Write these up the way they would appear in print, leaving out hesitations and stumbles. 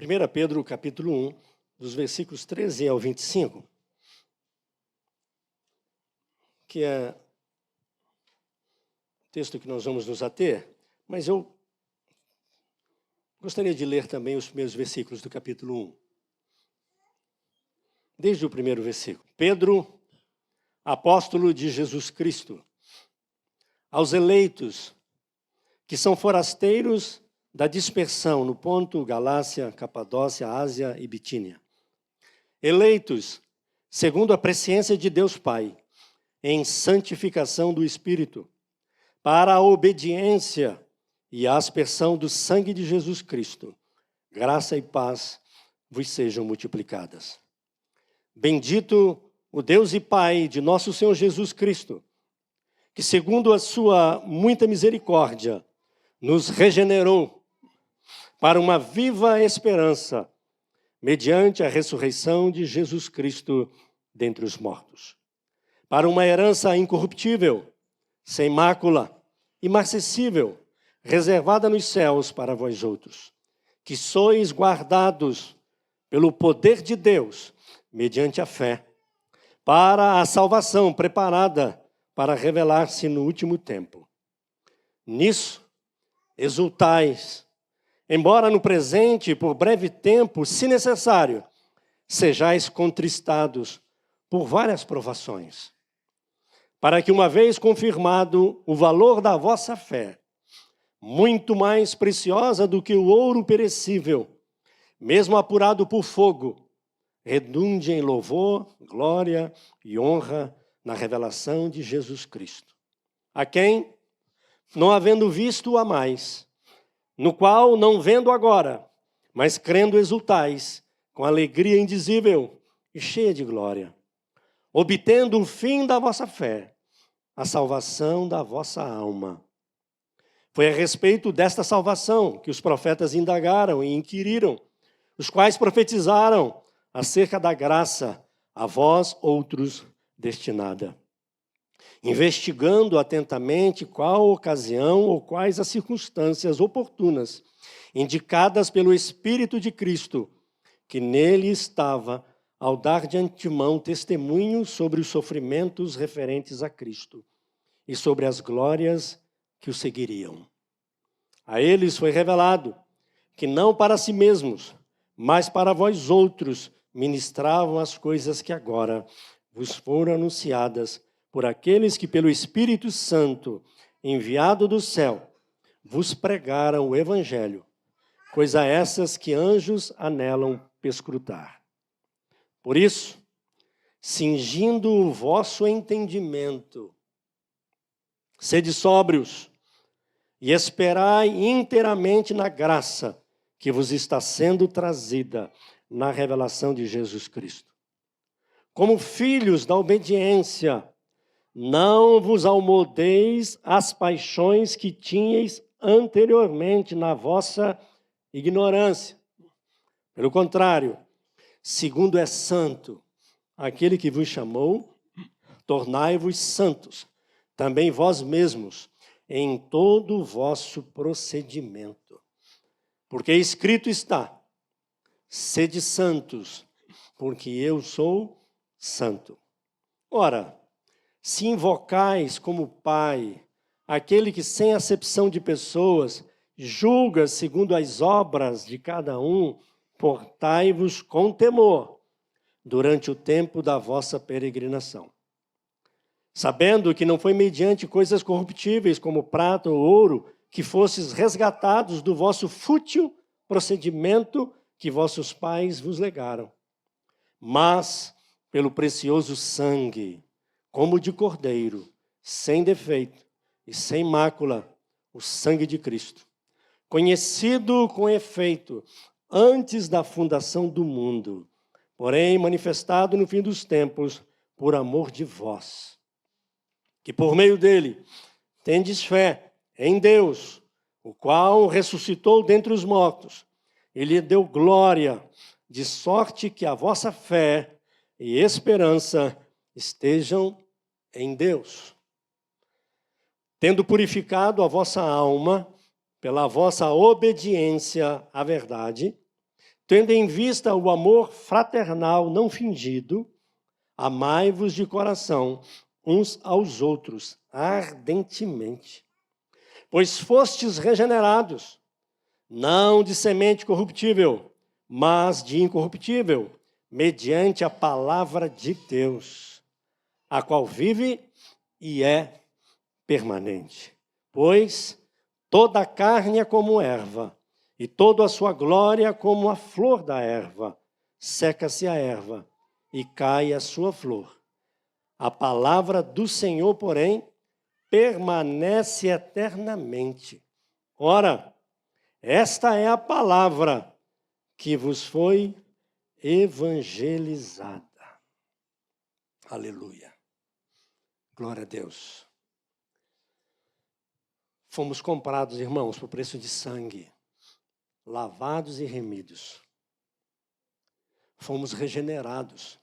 1 Pedro, capítulo 1, dos versículos 13 ao 25, que é o texto que nós vamos nos ater, mas eu gostaria de ler também os primeiros versículos do capítulo 1. Desde o primeiro versículo. Pedro, apóstolo de Jesus Cristo, aos eleitos, que são forasteiros da dispersão no Ponto, Galácia, Capadócia, Ásia e Bitínia. Eleitos, segundo a presciência de Deus Pai, em santificação do Espírito, para a obediência e a aspersão do sangue de Jesus Cristo, graça e paz vos sejam multiplicadas. Bendito o Deus e Pai de nosso Senhor Jesus Cristo, que segundo a sua muita misericórdia, nos regenerou para uma viva esperança, mediante a ressurreição de Jesus Cristo dentre os mortos, para uma herança incorruptível, sem mácula, imarcessível, reservada nos céus para vós outros, que sois guardados pelo poder de Deus, mediante a fé, para a salvação preparada para revelar-se no último tempo. Nisso, exultais, embora no presente, por breve tempo, se necessário, sejais contristados por várias provações, para que, uma vez confirmado o valor da vossa fé, muito mais preciosa do que o ouro perecível, mesmo apurado por fogo, redunde em louvor, glória e honra na revelação de Jesus Cristo, a quem, não havendo visto a mais, no qual, não vendo agora, mas crendo exultais, com alegria indizível e cheia de glória, obtendo o fim da vossa fé, a salvação da vossa alma. Foi a respeito desta salvação que os profetas indagaram e inquiriram, os quais profetizaram acerca da graça a vós outros destinada, investigando atentamente qual ocasião ou quais as circunstâncias oportunas, indicadas pelo Espírito de Cristo, que nele estava, ao dar de antemão testemunho sobre os sofrimentos referentes a Cristo e sobre as glórias que o seguiriam. A eles foi revelado que não para si mesmos, mas para vós outros ministravam as coisas que agora vos foram anunciadas por aqueles que pelo Espírito Santo, enviado do céu, vos pregaram o Evangelho, coisa essas que anjos anelam perscrutar. Por isso, cingindo o vosso entendimento, sede sóbrios e esperai inteiramente na graça que vos está sendo trazida na revelação de Jesus Cristo. Como filhos da obediência, não vos almodeis às paixões que tinhais anteriormente na vossa ignorância. Pelo contrário, segundo é santo aquele que vos chamou, tornai-vos santos, também vós mesmos, em todo o vosso procedimento. Porque escrito está: sede santos, porque eu sou santo. Ora, se invocais como Pai aquele que, sem acepção de pessoas, julga segundo as obras de cada um, portai-vos com temor durante o tempo da vossa peregrinação, sabendo que não foi mediante coisas corruptíveis como prata ou ouro que fostes resgatados do vosso fútil procedimento que vossos pais vos legaram, mas pelo precioso sangue, como de cordeiro, sem defeito e sem mácula, o sangue de Cristo, conhecido com efeito antes da fundação do mundo, porém manifestado no fim dos tempos por amor de vós, que por meio dele tendes fé em Deus, o qual ressuscitou dentre os mortos e lhe deu glória, de sorte que a vossa fé e esperança estejam em Deus. Tendo purificado a vossa alma pela vossa obediência à verdade, tendo em vista o amor fraternal não fingido, amai-vos de coração uns aos outros ardentemente, pois fostes regenerados, não de semente corruptível, mas de incorruptível, mediante a palavra de Deus, a qual vive e é permanente. Pois toda a carne é como erva, e toda a sua glória como a flor da erva. Seca-se a erva, e cai a sua flor. A palavra do Senhor, porém, permanece eternamente. Ora, esta é a palavra que vos foi evangelizada. Aleluia. Glória a Deus. Fomos comprados, irmãos, por preço de sangue, lavados e remidos. Fomos regenerados.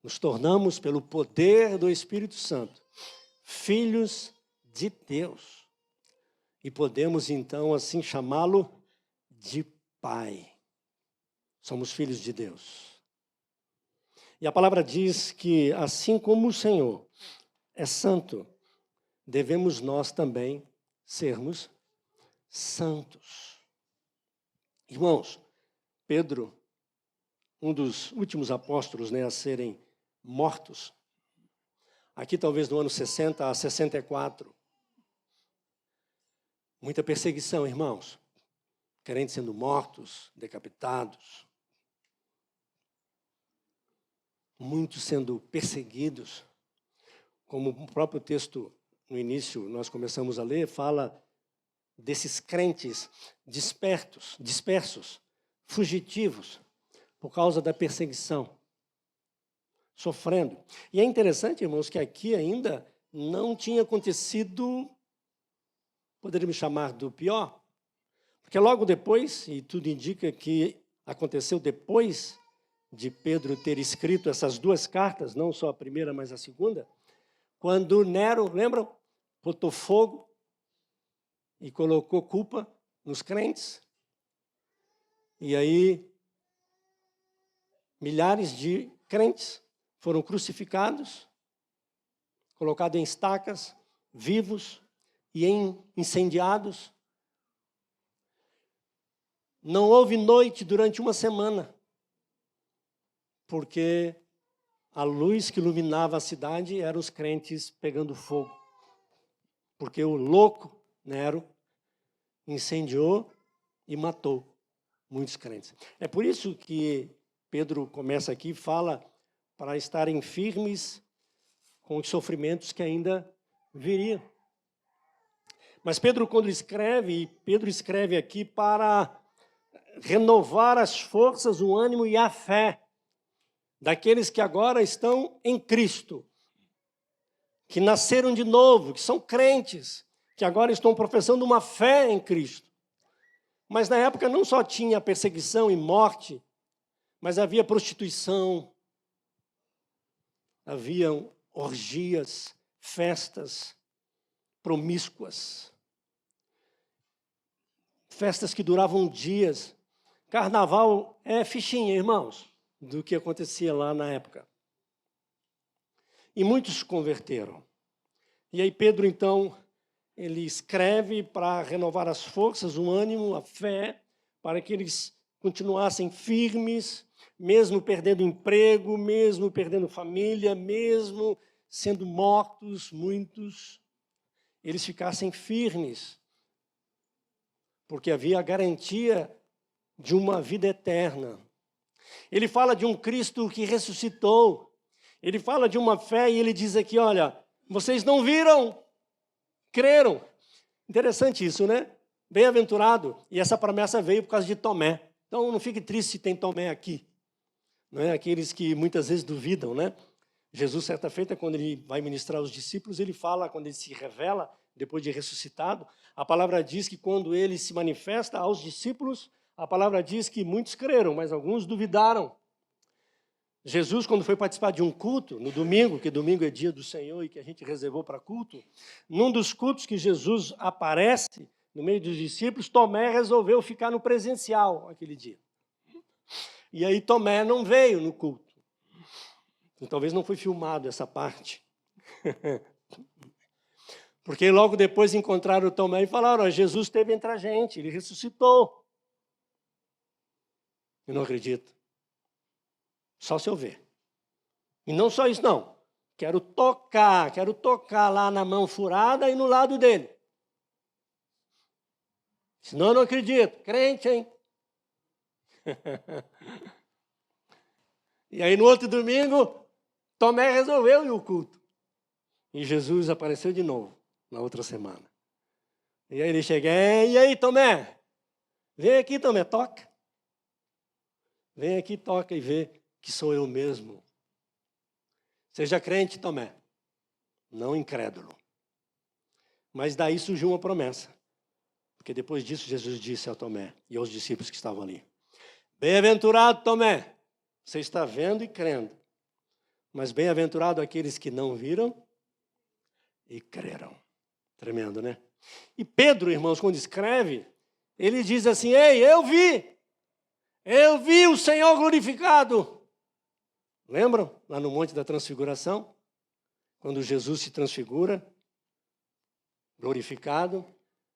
Nos tornamos, pelo poder do Espírito Santo, filhos de Deus. E podemos, então, assim chamá-lo de Pai. Somos filhos de Deus. E a palavra diz que, assim como o Senhor é santo, devemos nós também sermos santos. Irmãos, Pedro, um dos últimos apóstolos, a serem mortos, aqui talvez no ano 60 a 64, muita perseguição, irmãos, crentes sendo mortos, decapitados, muitos sendo perseguidos, como o próprio texto no início nós começamos a ler, fala desses crentes dispersos, fugitivos, por causa da perseguição, sofrendo. E é interessante, irmãos, que aqui ainda não tinha acontecido, poderíamos chamar do pior, porque logo depois, e tudo indica que aconteceu depois de Pedro ter escrito essas duas cartas, não só a primeira, mas a segunda, quando Nero, lembram? Botou fogo e colocou culpa nos crentes. E aí, milhares de crentes foram crucificados, colocados em estacas, vivos e incendiados. Não houve noite durante uma semana, porque a luz que iluminava a cidade eram os crentes pegando fogo. Porque o louco, Nero, incendiou e matou muitos crentes. É por isso que Pedro começa aqui e fala para estarem firmes com os sofrimentos que ainda viriam. Mas Pedro, quando escreve, Pedro escreve aqui para renovar as forças, o ânimo e a fé daqueles que agora estão em Cristo, que nasceram de novo, que são crentes, que agora estão professando uma fé em Cristo. Mas na época não só tinha perseguição e morte, mas havia prostituição, haviam orgias, festas promíscuas, festas que duravam dias. Carnaval é fichinha, irmãos, do que acontecia lá na época. E muitos se converteram. E aí Pedro, então, ele escreve para renovar as forças, o ânimo, a fé, para que eles continuassem firmes, mesmo perdendo emprego, mesmo perdendo família, mesmo sendo mortos muitos, eles ficassem firmes, porque havia a garantia de uma vida eterna. Ele fala de um Cristo que ressuscitou, ele fala de uma fé e ele diz aqui, olha, vocês não viram, creram. Interessante isso, né? Bem-aventurado. E essa promessa veio por causa de Tomé. Então não fique triste se tem Tomé aqui. Não é? Aqueles que muitas vezes duvidam, né? Jesus, certa feita, quando ele vai ministrar aos discípulos, ele fala, quando ele se revela, depois de ressuscitado, a palavra diz que quando ele se manifesta aos discípulos, a palavra diz que muitos creram, mas alguns duvidaram. Jesus, quando foi participar de um culto, no domingo, que domingo é dia do Senhor e que a gente reservou para culto, num dos cultos que Jesus aparece, no meio dos discípulos, Tomé resolveu ficar no presencial aquele dia. E aí Tomé não veio no culto. E talvez não foi filmado essa parte. Porque logo depois encontraram Tomé e falaram, Jesus esteve entre a gente, ele ressuscitou. Eu não acredito. Só se eu ver. E não só isso, não. Quero tocar lá na mão furada e no lado dele. Senão eu não acredito. Crente, hein? E aí no outro domingo, Tomé resolveu ir ao culto. E Jesus apareceu de novo, na outra semana. E aí ele chega, e aí Tomé? Vem aqui, Tomé, toca. Vem aqui, toca e vê que sou eu mesmo. Seja crente, Tomé, não incrédulo. Mas daí surgiu uma promessa. Porque depois disso Jesus disse a Tomé e aos discípulos que estavam ali. Bem-aventurado, Tomé, você está vendo e crendo. Mas bem-aventurado aqueles que não viram e creram. Tremendo, né? E Pedro, irmãos, quando escreve, ele diz assim, ei, eu vi o Senhor glorificado. Lembram? Lá no Monte da Transfiguração, quando Jesus se transfigura, glorificado,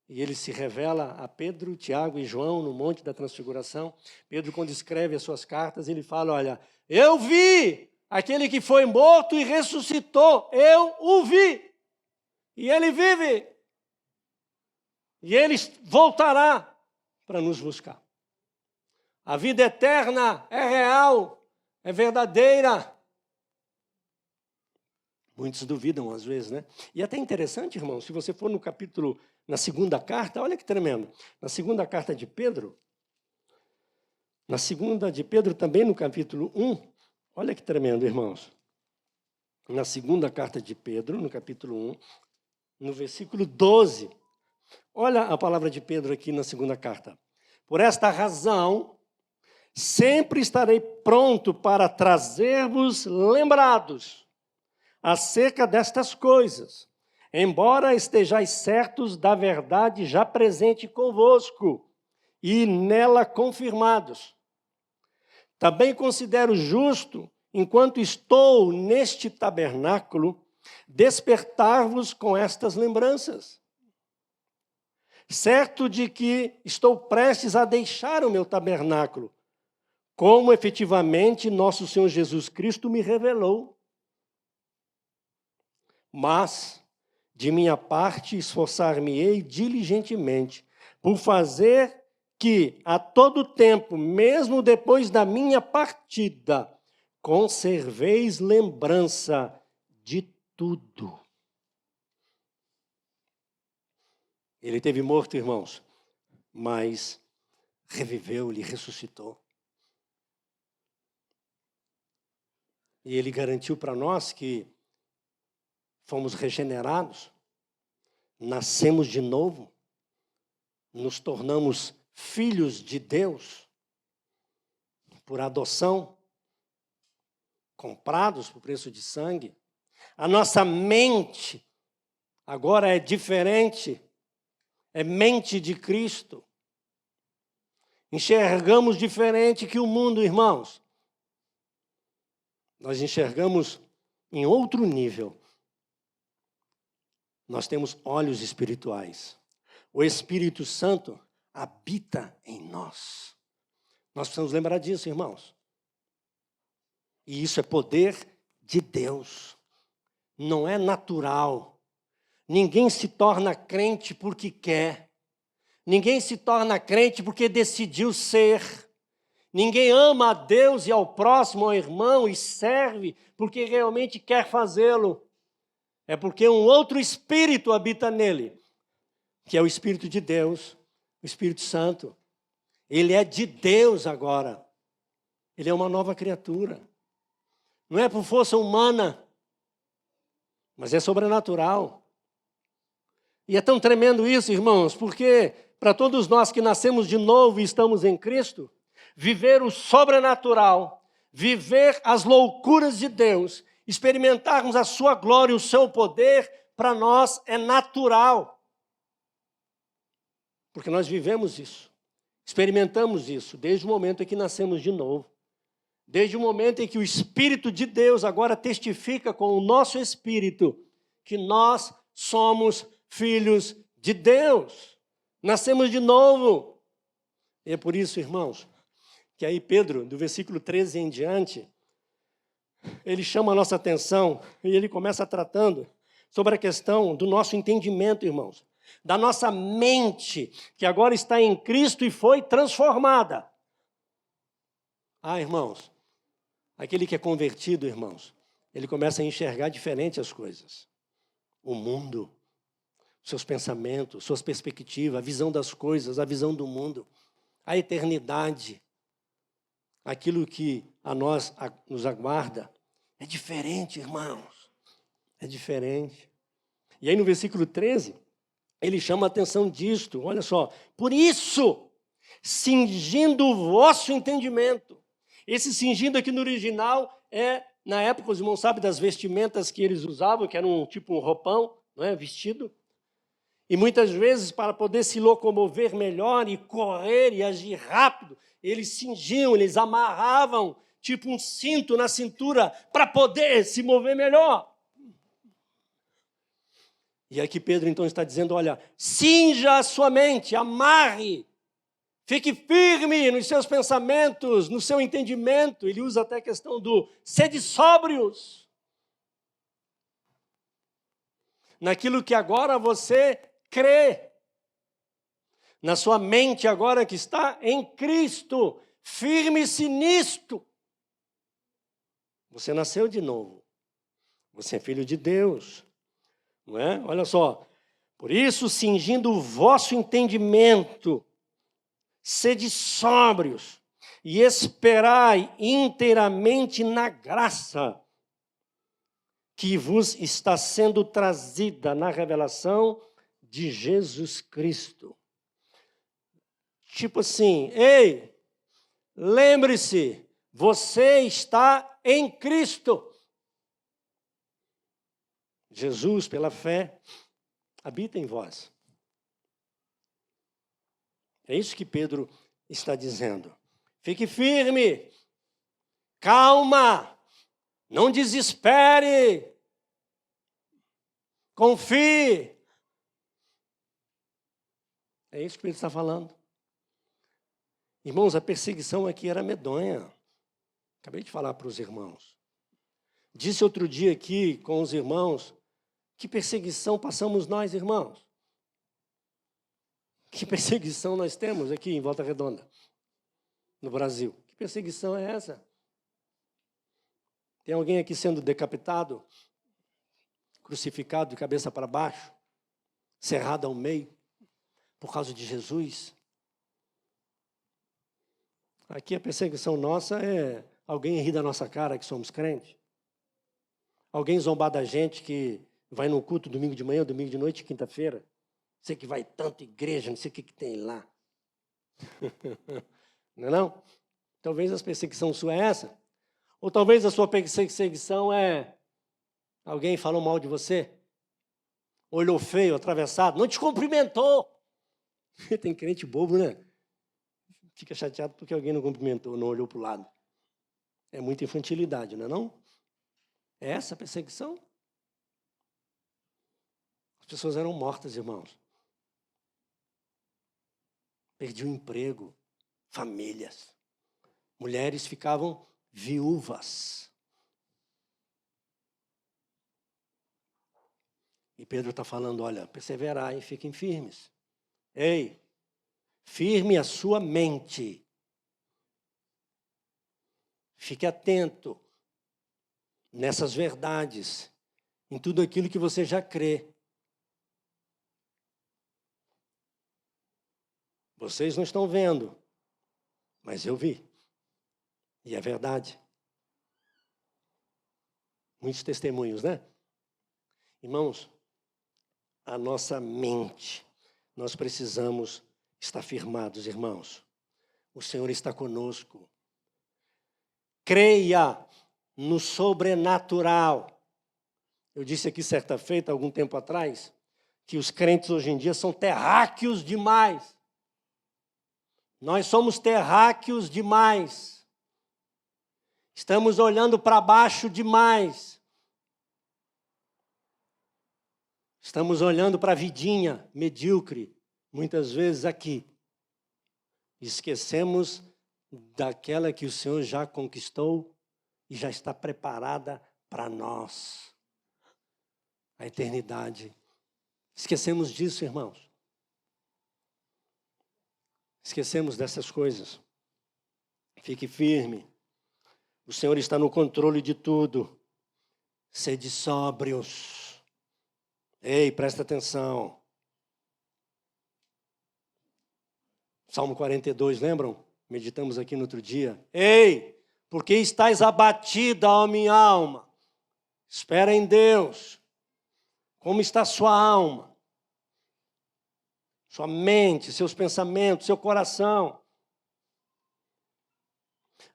e ele se revela a Pedro, Tiago e João no Monte da Transfiguração. Pedro, quando escreve as suas cartas, ele fala, olha, eu vi aquele que foi morto e ressuscitou, eu o vi, e ele vive, e ele voltará para nos buscar. A vida eterna é real, é verdadeira. Muitos duvidam às vezes, né? E é até interessante, irmão, se você for no capítulo, na segunda carta, olha que tremendo. Na segunda carta de Pedro, na segunda de Pedro também no capítulo 1, olha que tremendo, irmãos. Na segunda carta de Pedro, no capítulo 1, no versículo 12, olha a palavra de Pedro aqui na segunda carta. Por esta razão, sempre estarei pronto para trazer-vos lembrados acerca destas coisas, embora estejais certos da verdade já presente convosco e nela confirmados. Também considero justo, enquanto estou neste tabernáculo, despertar-vos com estas lembranças. Certo de que estou prestes a deixar o meu tabernáculo, como efetivamente nosso Senhor Jesus Cristo me revelou. Mas, de minha parte, esforçar-me-ei diligentemente por fazer que, a todo tempo, mesmo depois da minha partida, conserveis lembrança de tudo. Ele teve morto, irmãos, mas reviveu, ele ressuscitou. E ele garantiu para nós que fomos regenerados, nascemos de novo, nos tornamos filhos de Deus por adoção, comprados por preço de sangue. A nossa mente agora é diferente, é mente de Cristo. Enxergamos diferente que o mundo, irmãos. Nós enxergamos em outro nível. Nós temos olhos espirituais. O Espírito Santo habita em nós. Nós precisamos lembrar disso, irmãos. E isso é poder de Deus. Não é natural. Ninguém se torna crente porque quer. Ninguém se torna crente porque decidiu ser. Ninguém ama a Deus e ao próximo, ao irmão, e serve porque realmente quer fazê-lo. É porque um outro Espírito habita nele, que é o Espírito de Deus, o Espírito Santo. Ele é de Deus agora. Ele é uma nova criatura. Não é por força humana, mas é sobrenatural. E é tão tremendo isso, irmãos, porque para todos nós que nascemos de novo e estamos em Cristo, viver o sobrenatural, viver as loucuras de Deus, experimentarmos a sua glória e o seu poder, para nós é natural. Porque nós vivemos isso, experimentamos isso, desde o momento em que nascemos de novo. Desde o momento em que o Espírito de Deus agora testifica com o nosso espírito que nós somos filhos de Deus. Nascemos de novo. E é por isso, irmãos, que aí Pedro, do versículo 13 em diante, ele chama a nossa atenção e ele começa tratando sobre a questão do nosso entendimento, irmãos. Da nossa mente, que agora está em Cristo e foi transformada. Irmãos, aquele que é convertido, irmãos, ele começa a enxergar diferente as coisas. O mundo, seus pensamentos, suas perspectivas, a visão das coisas, a visão do mundo, a eternidade, aquilo que a nós nos aguarda, é diferente, irmãos. É diferente. E aí no versículo 13, ele chama a atenção disto, olha só. Por isso, cingindo o vosso entendimento. Esse cingindo aqui no original é, na época, os irmãos sabem das vestimentas que eles usavam, que era tipo um roupão, não é? Vestido. E muitas vezes, para poder se locomover melhor e correr e agir rápido, eles cingiam, eles amarravam, tipo um cinto na cintura, para poder se mover melhor. E aqui Pedro então está dizendo, olha, cinja a sua mente, amarre, fique firme nos seus pensamentos, no seu entendimento. Ele usa até a questão do sede sóbrios. Naquilo que agora você crê. Na sua mente agora que está em Cristo. Firme-se nisto. Você nasceu de novo. Você é filho de Deus. Não é? Olha só. Por isso, cingindo o vosso entendimento, sede sóbrios e esperai inteiramente na graça que vos está sendo trazida na revelação de Jesus Cristo. Tipo assim, ei, lembre-se, você está em Cristo. Jesus, pela fé, habita em vós. É isso que Pedro está dizendo. Fique firme, calma, não desespere, confie. É isso que Pedro está falando. Irmãos, a perseguição aqui era medonha. Acabei de falar para os irmãos. Disse outro dia aqui com os irmãos, que perseguição passamos nós, irmãos? Que perseguição nós temos aqui em Volta Redonda, no Brasil? Que perseguição é essa? Tem alguém aqui sendo decapitado, crucificado de cabeça para baixo, cerrado ao meio, por causa de Jesus? Aqui a perseguição nossa é alguém rir da nossa cara que somos crentes. Alguém zombar da gente que vai no culto domingo de manhã, domingo de noite, quinta-feira. Você que vai tanto igreja, não sei o que tem lá. Não é não? Talvez a perseguição sua é essa. Ou talvez a sua perseguição é alguém falou mal de você. Olhou feio, atravessado, não te cumprimentou. Tem crente bobo, né? Fica chateado porque alguém não cumprimentou, não olhou para o lado. É muita infantilidade, não é não? É essa a perseguição? As pessoas eram mortas, irmãos. Perdiam emprego, famílias. Mulheres ficavam viúvas. E Pedro está falando, olha, perseverai, fiquem firmes. Ei, firme a sua mente. Fique atento nessas verdades, em tudo aquilo que você já crê. Vocês não estão vendo, mas eu vi. E é verdade. Muitos testemunhos, né? Irmãos, a nossa mente, nós precisamos estar firmados, irmãos. O Senhor está conosco. Creia no sobrenatural. Eu disse aqui certa feita, algum tempo atrás, que os crentes hoje em dia são terráqueos demais. Nós somos terráqueos demais. Estamos olhando para baixo demais. Estamos olhando para a vidinha medíocre, muitas vezes aqui. Esquecemos daquela que o Senhor já conquistou e já está preparada para nós. A eternidade. Esquecemos disso, irmãos. Esquecemos dessas coisas. Fique firme. O Senhor está no controle de tudo. Sede sóbrios. Ei, presta atenção. Salmo 42, lembram? Meditamos aqui no outro dia. Ei, por que estás abatida, ó minha alma? Espera em Deus. Como está sua alma? Sua mente, seus pensamentos, seu coração.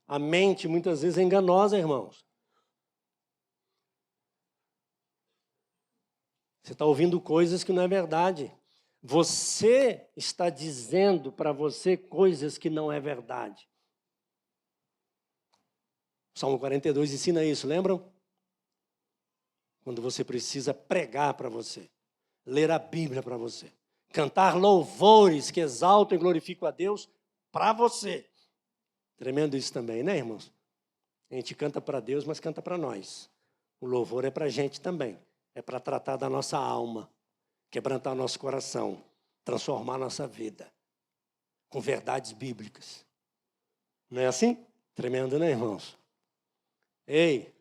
A mente muitas vezes é enganosa, irmãos. Você está ouvindo coisas que não é verdade. Você está dizendo para você coisas que não é verdade. O Salmo 42 ensina isso, lembram? Quando você precisa pregar para você, ler a Bíblia para você, cantar louvores que exaltam e glorificam a Deus para você. Tremendo isso também, né, irmãos? A gente canta para Deus, mas canta para nós. O louvor é para a gente também. É para tratar da nossa alma, quebrantar nosso coração, transformar nossa vida com verdades bíblicas. Não é assim? Tremendo, né, irmãos? Ei,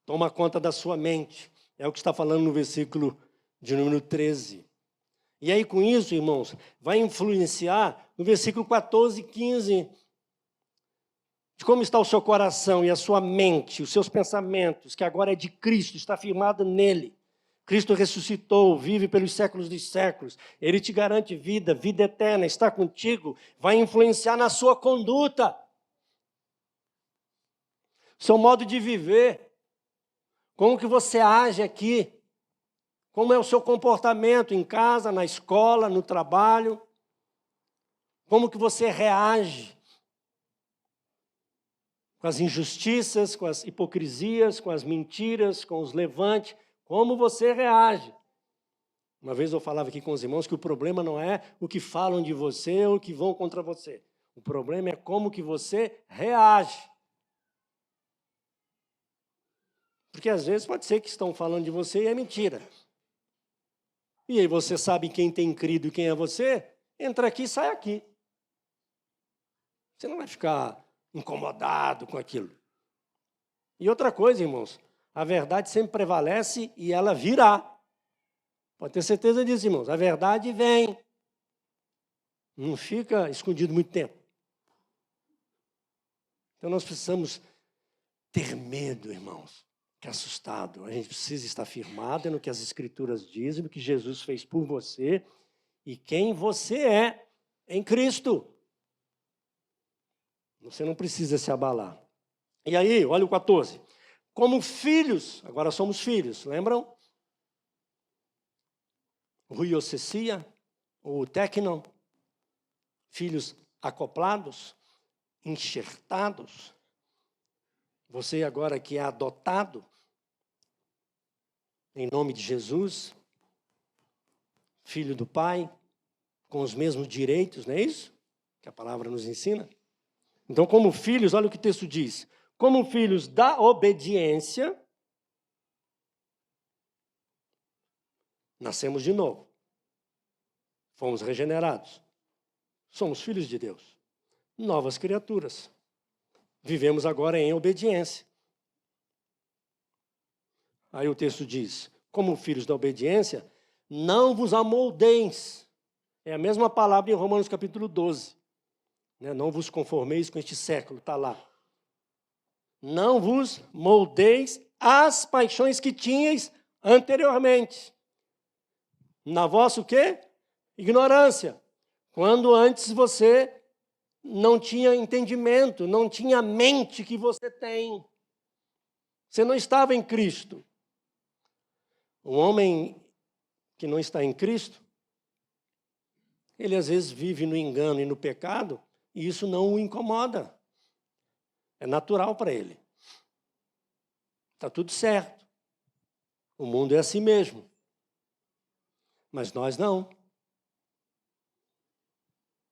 toma conta da sua mente. É o que está falando no versículo de número 13. E aí, com isso, irmãos, vai influenciar no versículo 14 e 15, de como está o seu coração e a sua mente, os seus pensamentos, que agora é de Cristo, está firmado nele. Cristo ressuscitou, vive pelos séculos dos séculos. Ele te garante vida, vida eterna, está contigo, vai influenciar na sua conduta. Seu modo de viver. Como que você age aqui? Como é o seu comportamento em casa, na escola, no trabalho? Como que você reage com as injustiças, com as hipocrisias, com as mentiras, com os levantes? Como você reage? Uma vez eu falava aqui com os irmãos que o problema não é o que falam de você ou o que vão contra você. O problema é como que você reage. Porque às vezes pode ser que estão falando de você e é mentira. E aí você sabe quem tem crido e quem é você, entra aqui e sai aqui. Você não vai ficar incomodado com aquilo. E outra coisa, irmãos, a verdade sempre prevalece e ela virá. Pode ter certeza disso, irmãos. A verdade vem. Não fica escondido muito tempo. Então nós precisamos ter medo, irmãos. Que assustado. A gente precisa estar firmado no que as Escrituras dizem, no que Jesus fez por você e quem você é em Cristo. Você não precisa se abalar. E aí, olha o 14. Como filhos, agora somos filhos, lembram? Ruiocesia, ou tecnon, filhos acoplados, enxertados. Você agora que é adotado, em nome de Jesus, filho do Pai, com os mesmos direitos, não é isso? Que a palavra nos ensina. Então, como filhos, olha o que o texto diz. Como filhos da obediência, nascemos de novo. Fomos regenerados. Somos filhos de Deus. Novas criaturas. Vivemos agora em obediência. Aí o texto diz, como filhos da obediência, não vos amoldeis. É a mesma palavra em Romanos capítulo 12. Não vos conformeis com este século, está lá. Não vos moldeis as paixões que tinhais anteriormente. Na vossa o quê? Ignorância. Quando antes você não tinha entendimento, não tinha a mente que você tem. Você não estava em Cristo. Um homem que não está em Cristo, ele às vezes vive no engano e no pecado, e isso não o incomoda. É natural para ele. Está tudo certo. O mundo é assim mesmo. Mas nós não.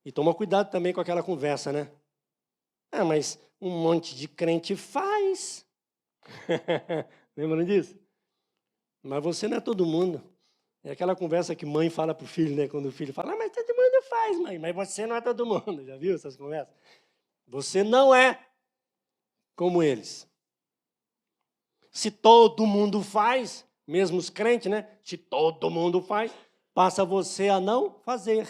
E toma cuidado também com aquela conversa, né? Ah, mas um monte de crente faz. Lembram disso? Mas você não é todo mundo. É aquela conversa que mãe fala para o filho, né? Quando o filho fala, mas todo mundo faz, mãe. Mas você não é todo mundo. Já viu essas conversas? Você não é como eles. Se todo mundo faz, mesmo os crentes, né? Se todo mundo faz, passa você a não fazer.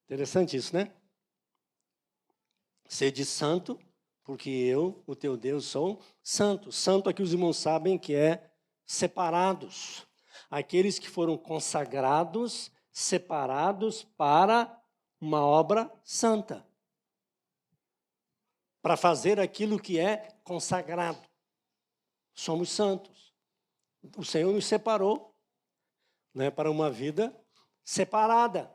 Interessante isso, né? Sede santo, porque eu, o teu Deus, sou santo. Santo aqui os irmãos sabem que é separados. Aqueles que foram consagrados, separados para uma obra santa. Para fazer aquilo que é consagrado. Somos santos. O Senhor nos separou, né, para uma vida separada.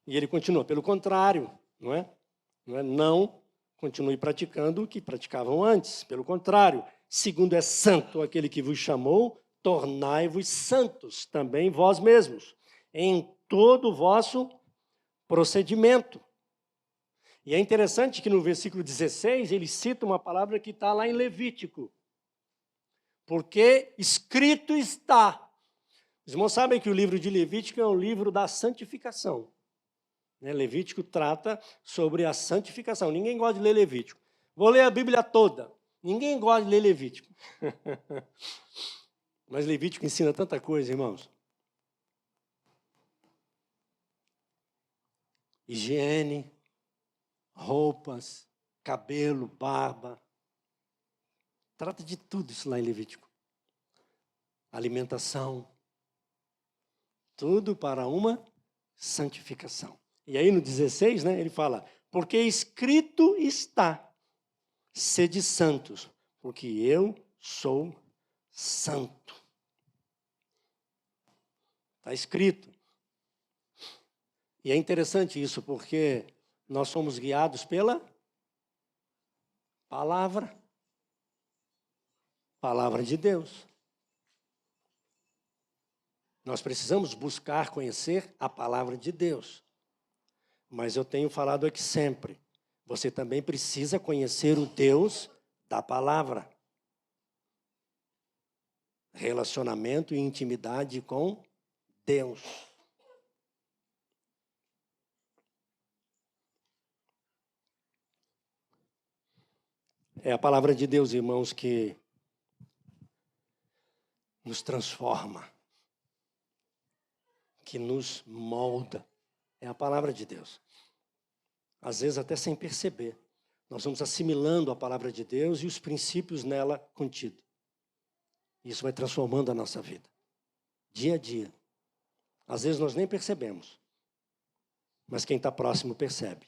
E ele continua, pelo contrário, não é? Não continue praticando o que praticavam antes. Pelo contrário, segundo é santo aquele que vos chamou, tornai-vos santos também vós mesmos, em todo o vosso procedimento. E é interessante que no versículo 16 ele cita uma palavra que está lá em Levítico. Porque escrito está. Os irmãos sabem que o livro de Levítico é um livro da santificação. Levítico trata sobre a santificação. Ninguém gosta de ler Levítico. Vou ler a Bíblia toda. Ninguém gosta de ler Levítico. Mas Levítico ensina tanta coisa, irmãos. Higiene, roupas, cabelo, barba. Trata de tudo isso lá em Levítico. Alimentação. Tudo para uma santificação. E aí no 16, né, ele fala, porque escrito está, sede santos, porque eu sou santo. Está escrito. E é interessante isso, porque nós somos guiados pela palavra de Deus. Nós precisamos buscar conhecer a palavra de Deus. Mas eu tenho falado aqui sempre, você também precisa conhecer o Deus da palavra. Relacionamento e intimidade com Deus. É a palavra de Deus, irmãos, que nos transforma, que nos molda. É a palavra de Deus. Às vezes até sem perceber. Nós vamos assimilando a palavra de Deus e os princípios nela contidos. Isso vai transformando a nossa vida. Dia a dia. Às vezes nós nem percebemos. Mas quem está próximo percebe.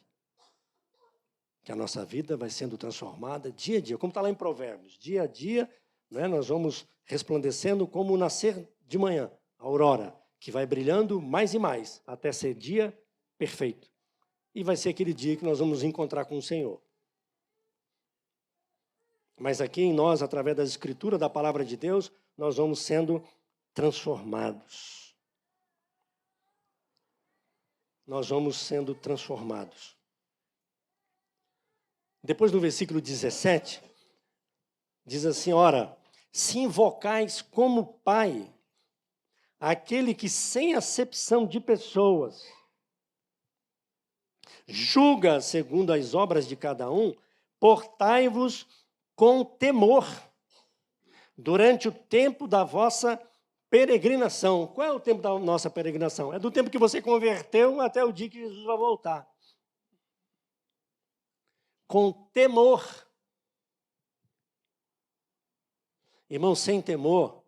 Que a nossa vida vai sendo transformada dia a dia. Como está lá em Provérbios. Dia a dia, né, nós vamos resplandecendo como o nascer de manhã. A aurora, que vai brilhando mais e mais. Até ser dia perfeito. E vai ser aquele dia que nós vamos nos encontrar com o Senhor. Mas aqui em nós, através da Escritura, da Palavra de Deus, nós vamos sendo transformados. Nós vamos sendo transformados. Depois no versículo 17, diz assim, ora, se invocais como Pai, aquele que sem acepção de pessoas, julga segundo as obras de cada um, portai-vos com temor durante o tempo da vossa peregrinação. Qual é o tempo da nossa peregrinação? É do tempo que você converteu até o dia que Jesus vai voltar. Com temor. Irmão, sem temor,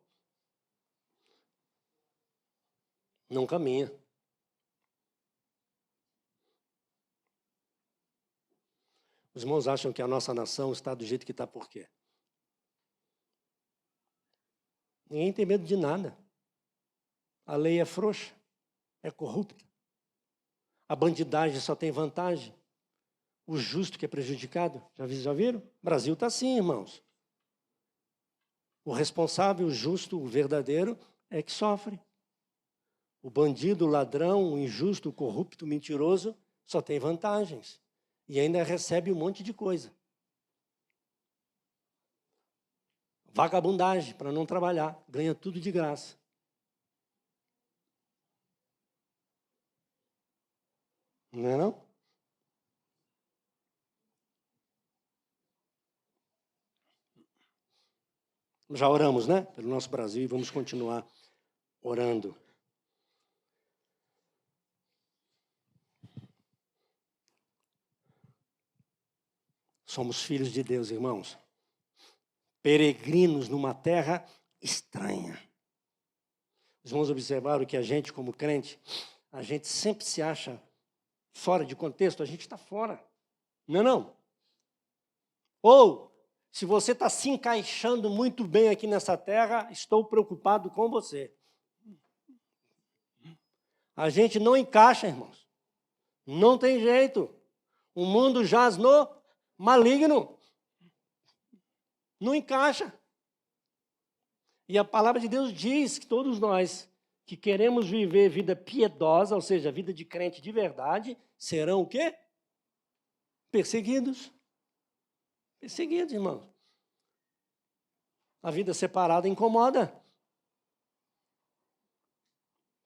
não caminha. Os irmãos acham que a nossa nação está do jeito que está por quê? Ninguém tem medo de nada. A lei é frouxa, é corrupta. A bandidagem só tem vantagem. O justo que é prejudicado. Já viram? O Brasil está assim, irmãos. O responsável, o justo, o verdadeiro é que sofre. O bandido, o ladrão, o injusto, o corrupto, o mentiroso só tem vantagens. E ainda recebe um monte de coisa. Vagabundagem, para não trabalhar. Ganha tudo de graça. Não é não? Já oramos, né? Pelo nosso Brasil e vamos continuar orando. Somos filhos de Deus, irmãos. Peregrinos numa terra estranha. Os irmãos observaram que a gente, como crente, a gente sempre se acha fora de contexto, a gente está fora. Não é não? Ou, se você está se encaixando muito bem aqui nessa terra, estou preocupado com você. A gente não encaixa, irmãos. Não tem jeito. O mundo jaz no maligno. Não encaixa. E a palavra de Deus diz que todos nós que queremos viver vida piedosa, ou seja, vida de crente de verdade, serão o quê? Perseguidos. Perseguidos, irmãos. A vida separada incomoda.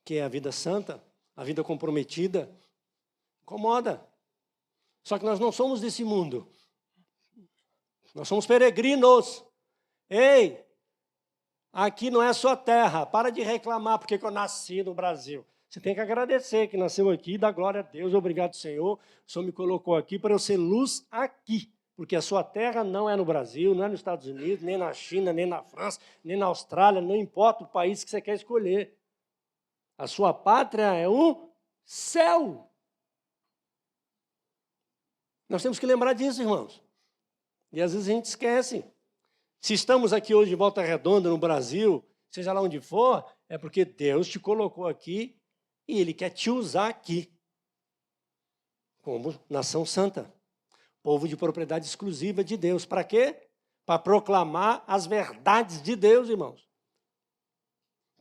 Que é a vida santa, a vida comprometida, incomoda. Só que nós não somos desse mundo. Nós somos peregrinos. Ei, aqui não é a sua terra. Para de reclamar porque eu nasci no Brasil. Você tem que agradecer que nasceu aqui e dar glória a Deus. Obrigado, Senhor. O Senhor me colocou aqui para eu ser luz aqui. Porque a sua terra não é no Brasil, não é nos Estados Unidos, nem na China, nem na França, nem na Austrália. Não importa o país que você quer escolher. A sua pátria é o céu. Nós temos que lembrar disso, irmãos. E às vezes a gente esquece. Se estamos aqui hoje de Volta Redonda, no Brasil, seja lá onde for, é porque Deus te colocou aqui e Ele quer te usar aqui. Como nação santa. Povo de propriedade exclusiva de Deus. Para quê? Para proclamar as verdades de Deus, irmãos.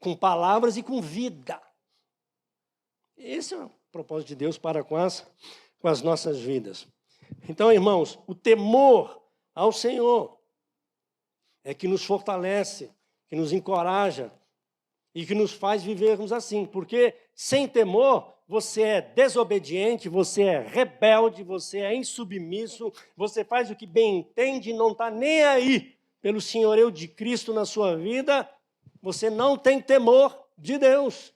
Com palavras e com vida. Esse é o propósito de Deus para com as nossas vidas. Então, irmãos, o temor ao Senhor é que nos fortalece, que nos encoraja e que nos faz vivermos assim. Porque sem temor, você é desobediente, você é rebelde, você é insubmisso, você faz o que bem entende e não está nem aí pelo senhorio de Cristo na sua vida, você não tem temor de Deus.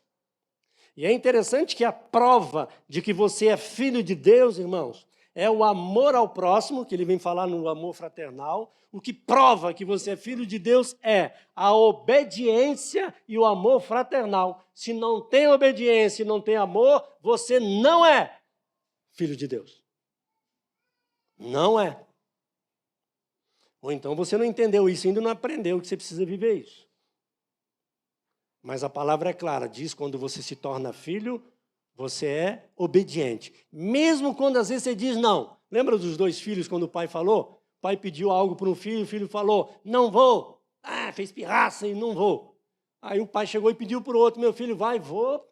E é interessante que a prova de que você é filho de Deus, irmãos, é o amor ao próximo, que ele vem falar no amor fraternal. O que prova que você é filho de Deus é a obediência e o amor fraternal. Se não tem obediência e não tem amor, você não é filho de Deus. Não é. Ou então você não entendeu isso, ainda não aprendeu que você precisa viver isso. Mas a palavra é clara, diz quando você se torna filho, você é obediente. Mesmo quando às vezes você diz não. Lembra dos dois filhos quando o pai falou? O pai pediu algo para um filho, o filho falou, não vou. Fez pirraça e não vou. Aí o pai chegou e pediu para o outro, meu filho, vai, vou.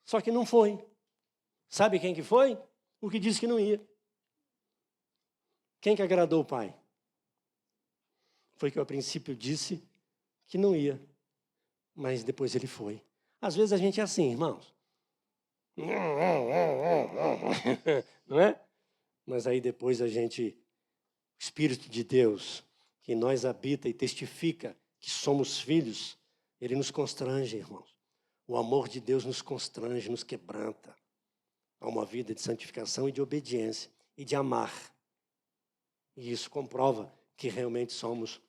Só que não foi. Sabe quem que foi? O que disse que não ia. Quem que agradou o pai? Foi que eu, a princípio, disse que não ia, mas depois ele foi. Às vezes a gente é assim, irmãos. Não é? Mas aí depois a gente, o Espírito de Deus, que em nós habita e testifica que somos filhos, ele nos constrange, irmãos. O amor de Deus nos constrange, nos quebranta a uma vida de santificação e de obediência e de amar. E isso comprova que realmente somos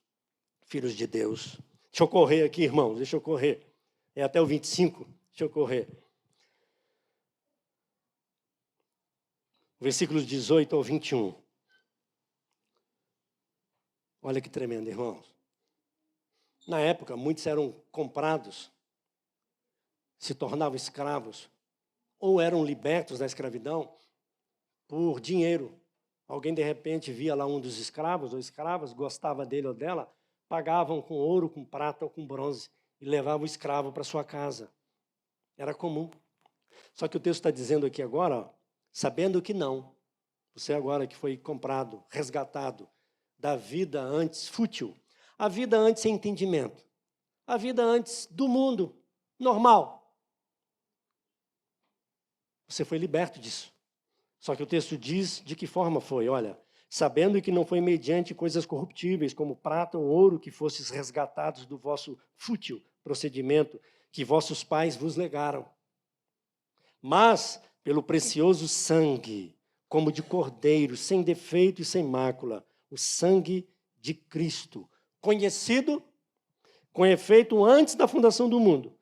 filhos de Deus. Deixa eu correr aqui, irmãos, deixa eu correr. É até o 25, deixa eu correr. Versículos 18 ao 21. Olha que tremendo, irmãos. Na época, muitos eram comprados, se tornavam escravos, ou eram libertos da escravidão por dinheiro. Alguém, de repente, via lá um dos escravos ou escravas, gostava dele ou dela, pagavam com ouro, com prata ou com bronze e levavam o escravo para sua casa. Era comum. Só que o texto está dizendo aqui agora, ó, sabendo que não. Você agora que foi comprado, resgatado da vida antes fútil, a vida antes sem entendimento, a vida antes do mundo normal. Você foi liberto disso. Só que o texto diz de que forma foi. Olha, sabendo que não foi mediante coisas corruptíveis, como prata ou ouro, que fostes resgatados do vosso fútil procedimento, que vossos pais vos legaram, mas pelo precioso sangue, como de cordeiro, sem defeito e sem mácula, o sangue de Cristo, conhecido com efeito antes da fundação do mundo,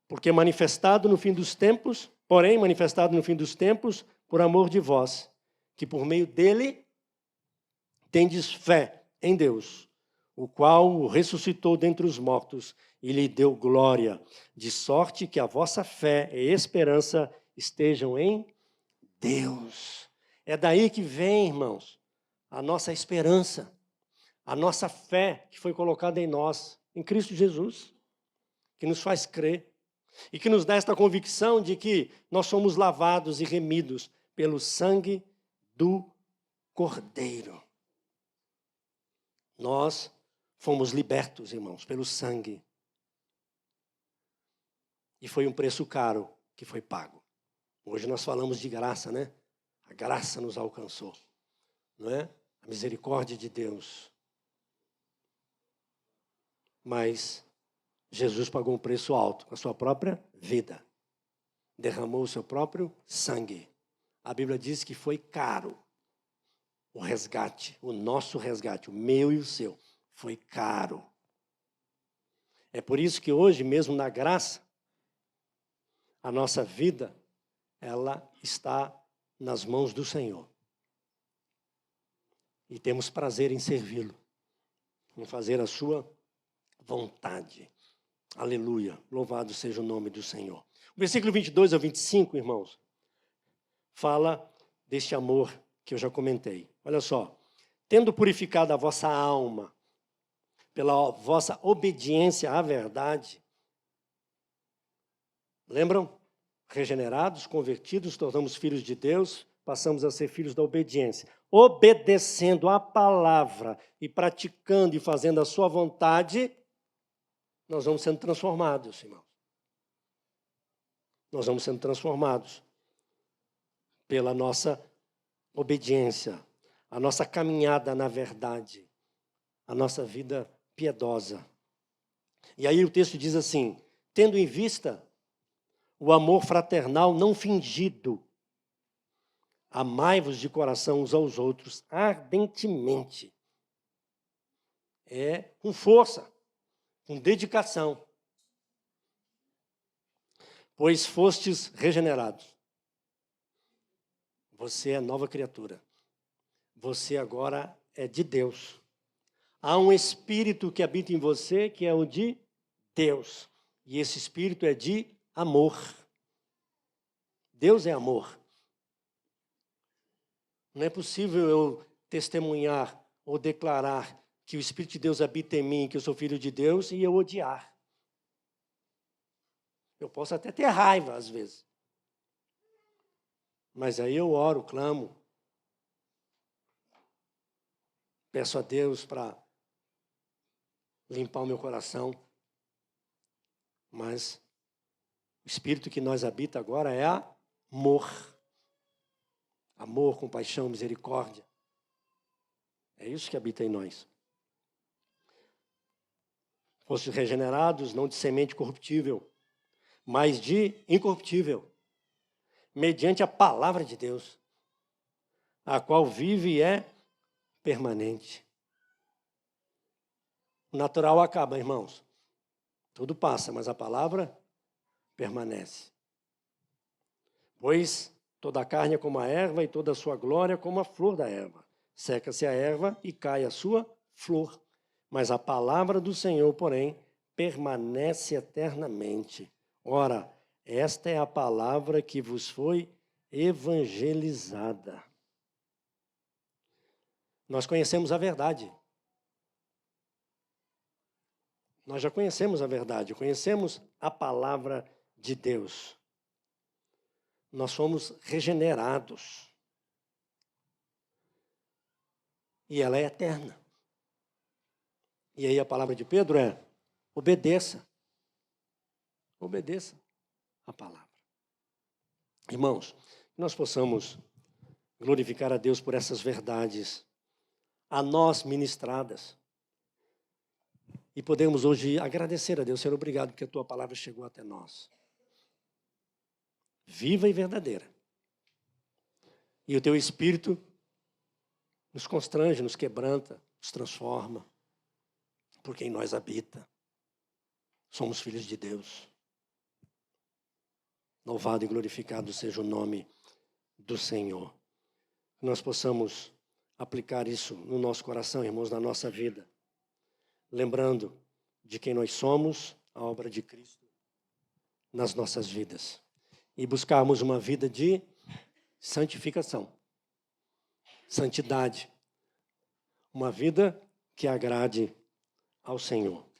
porque manifestado no fim dos tempos, porém manifestado no fim dos tempos, por amor de vós, que por meio dele tendes fé em Deus, o qual o ressuscitou dentre os mortos e lhe deu glória, de sorte que a vossa fé e esperança estejam em Deus. É daí que vem, irmãos, a nossa esperança, a nossa fé que foi colocada em nós, em Cristo Jesus, que nos faz crer e que nos dá esta convicção de que nós somos lavados e remidos pelo sangue do Cordeiro. Nós fomos libertos, irmãos, pelo sangue. E foi um preço caro que foi pago. Hoje nós falamos de graça, né? A graça nos alcançou, não é? A misericórdia de Deus. Mas Jesus pagou um preço alto com a sua própria vida. Derramou o seu próprio sangue. A Bíblia diz que foi caro. O resgate, o nosso resgate, o meu e o seu, foi caro. É por isso que hoje, mesmo na graça, a nossa vida, ela está nas mãos do Senhor. E temos prazer em servi-lo, em fazer a sua vontade. Aleluia, louvado seja o nome do Senhor. O versículo 22 ao 25, irmãos, fala deste amor que eu já comentei. Olha só, tendo purificado a vossa alma pela vossa obediência à verdade, lembram? Regenerados, convertidos, tornamos filhos de Deus, passamos a ser filhos da obediência. Obedecendo a palavra e praticando e fazendo a sua vontade, nós vamos sendo transformados, irmãos. Nós vamos sendo transformados pela nossa obediência, a nossa caminhada na verdade, a nossa vida piedosa. E aí o texto diz assim, tendo em vista o amor fraternal não fingido, amai-vos de coração uns aos outros ardentemente. É com força, com dedicação. Pois fostes regenerados. Você é nova criatura. Você agora é de Deus. Há um espírito que habita em você, que é o de Deus. E esse espírito é de amor. Deus é amor. Não é possível eu testemunhar ou declarar que o Espírito de Deus habita em mim, que eu sou filho de Deus, e eu odiar. Eu posso até ter raiva às vezes. Mas aí eu oro, clamo. Peço a Deus para limpar o meu coração. Mas o Espírito que nós habita agora é amor. Amor, compaixão, misericórdia. É isso que habita em nós. Fostes regenerados, não de semente corruptível, mas de incorruptível, mediante a palavra de Deus, a qual vive e é permanente. O natural acaba, irmãos. Tudo passa, mas a palavra permanece. Pois toda a carne é como a erva e toda a sua glória como a flor da erva. Seca-se a erva e cai a sua flor. mas a palavra do Senhor, porém, permanece eternamente. Ora, esta é a palavra que vos foi evangelizada. Nós conhecemos a verdade. Nós já conhecemos a verdade, conhecemos a palavra de Deus. Nós fomos regenerados. E ela é eterna. E aí a palavra de Pedro é: obedeça. Obedeça a palavra. Irmãos, que nós possamos glorificar a Deus por essas verdades a nós ministradas. E podemos hoje agradecer a Deus, Senhor, obrigado porque a tua palavra chegou até nós. Viva e verdadeira. E o teu Espírito nos constrange, nos quebranta, nos transforma, porque em nós habita. Somos filhos de Deus. Louvado e glorificado seja o nome do Senhor. Que nós possamos aplicar isso no nosso coração, irmãos, na nossa vida. Lembrando de quem nós somos, a obra de Cristo nas nossas vidas. E buscarmos uma vida de santificação, santidade. Uma vida que agrade ao Senhor.